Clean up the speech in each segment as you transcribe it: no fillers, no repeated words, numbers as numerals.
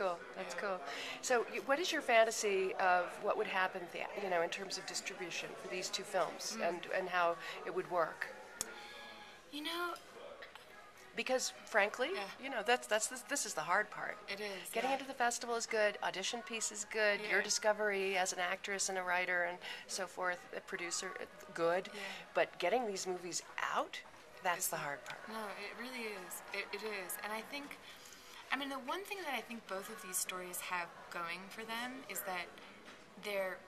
cool. That's cool. So, what is your fantasy of what would happen, in terms of distribution for these two films, and how it would work? You know, Because, frankly, Yeah. this is the hard part. it is. Getting yeah. into the festival is good. Audition piece is good. Yeah. Your discovery as an actress and a writer and so forth, a producer, good. Yeah. But getting these movies out, that's the hard part. No, it really is. It is. And I think, the one thing that I think both of these stories have going for them is that they're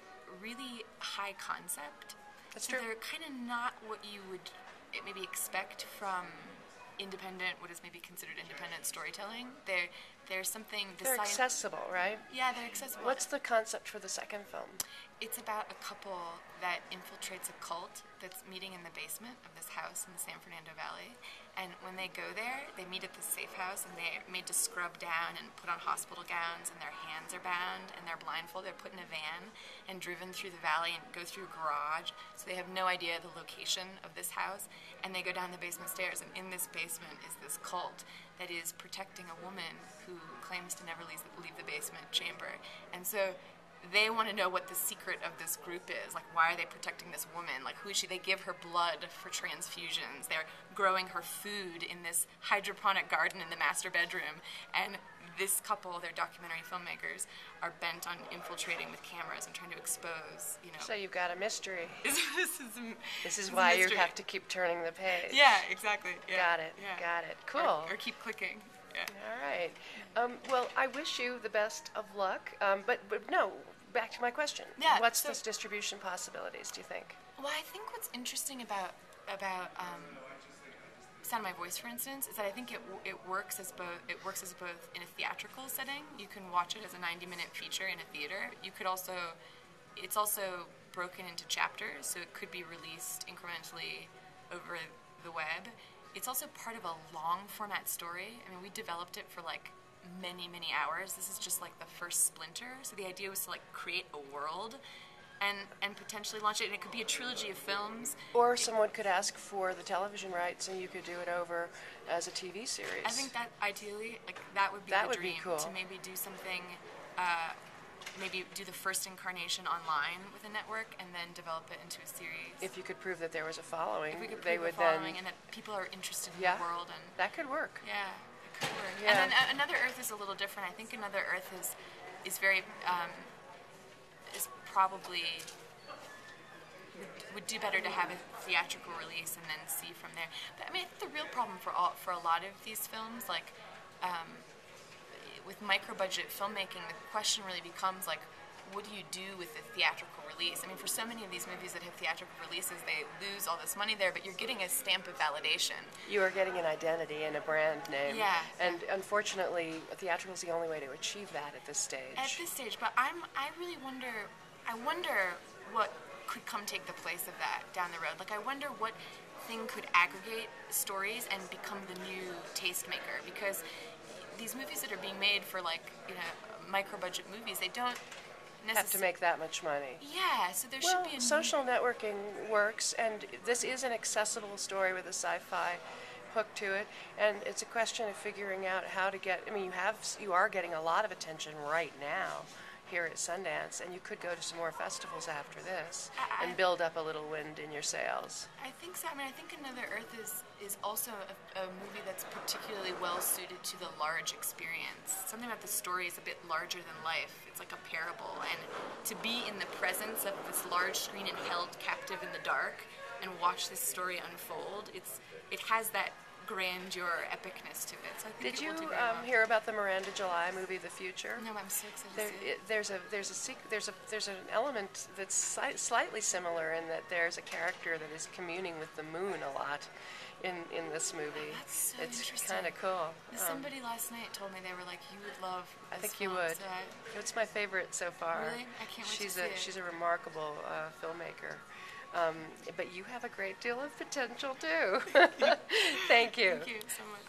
really high concept. That's so true. they're kind of not what you would maybe expect from independent, what is maybe considered independent storytelling. There's something. They're accessible, right? Yeah, they're accessible. What's the concept for the second film? It's about a couple that infiltrates a cult that's meeting in the basement of this house in the San Fernando Valley. And when they go there, they meet at the safe house, and they're made to scrub down and put on hospital gowns, and their hands are bound, and they're blindfolded. They're put in a van and driven through the valley and go through a garage. So they have no idea the location of this house, and they go down the basement stairs, and in this basement is this cult that is protecting a woman who claims to never leave the basement chamber. And so they want to know what the secret of this group is. Like, why are they protecting this woman? Like, who is she? They give her blood for transfusions. They're growing her food in this hydroponic garden in the master bedroom. And this couple, they're documentary filmmakers, are bent on infiltrating with cameras and trying to expose, So you've got a mystery. This is why you have to keep turning the page. Yeah, exactly. Yeah. Got it. Yeah. Got it. Cool. Or keep clicking. Yeah. All right. Well, I wish you the best of luck. But no, back to my question. Yeah, What's so- the distribution possibilities, do you think? Well, I think what's interesting about Sound of My Voice, for instance, is that I think it works as both in a theatrical setting. You can watch it as a 90-minute feature in a theater. It's also broken into chapters, so it could be released incrementally over the web. It's also part of a long format story. We developed it for many, many hours. This is just the first splinter. So the idea was to create a world and potentially launch it. And it could be a trilogy of films. Or someone could ask for the television rights and you could do it over as a TV series. I think that ideally, that would be the dream. Cool. To maybe do something, maybe do the first incarnation online with a network and then develop it into a series. If you could prove that there was a following, If we could they prove would a following then... and that people are interested in Yeah, the world. And that could work. yeah, it could work. Yeah. And then Another Earth is a little different. I think Another Earth is very is probably would do better to have a theatrical release and then see from there. But I think the real problem for a lot of these films, with micro-budget filmmaking, the question really becomes what do you do with the theatrical release? For so many of these movies that have theatrical releases, they lose all this money there, but you're getting a stamp of validation. You are getting an identity and a brand name. Yeah. And unfortunately, theatrical is the only way to achieve that at this stage. At this stage, but I really wonder. I wonder what could come take the place of that down the road. I wonder what thing could aggregate stories and become the new tastemaker, because these movies that are being made for micro-budget movies, they don't have to make that much money. Yeah, so there should be a social networking works, and this is an accessible story with a sci-fi hook to it, and it's a question of figuring out how to get. You are getting a lot of attention right now here at Sundance, and you could go to some more festivals after this and build up a little wind in your sails. I think so. I think Another Earth is also a movie that's particularly well suited to the large experience. Something about the story is a bit larger than life. It's like a parable, and to be in the presence of this large screen and held captive in the dark and watch this story unfold, it has that grandeur, epicness to it. So I think Did it you will do very well. hear about the Miranda July movie, The Future? No, I'm so excited to see it. There's an element that's slightly similar in that there's a character that is communing with the moon a lot in this movie. That's so it's interesting. kind of cool. Somebody last night told me they were like, "You would love this I think you film." would. So It's my favorite so far. Really? I can't wait to see it. She's a remarkable filmmaker. But you have a great deal of potential too. Thank you. Thank you so much.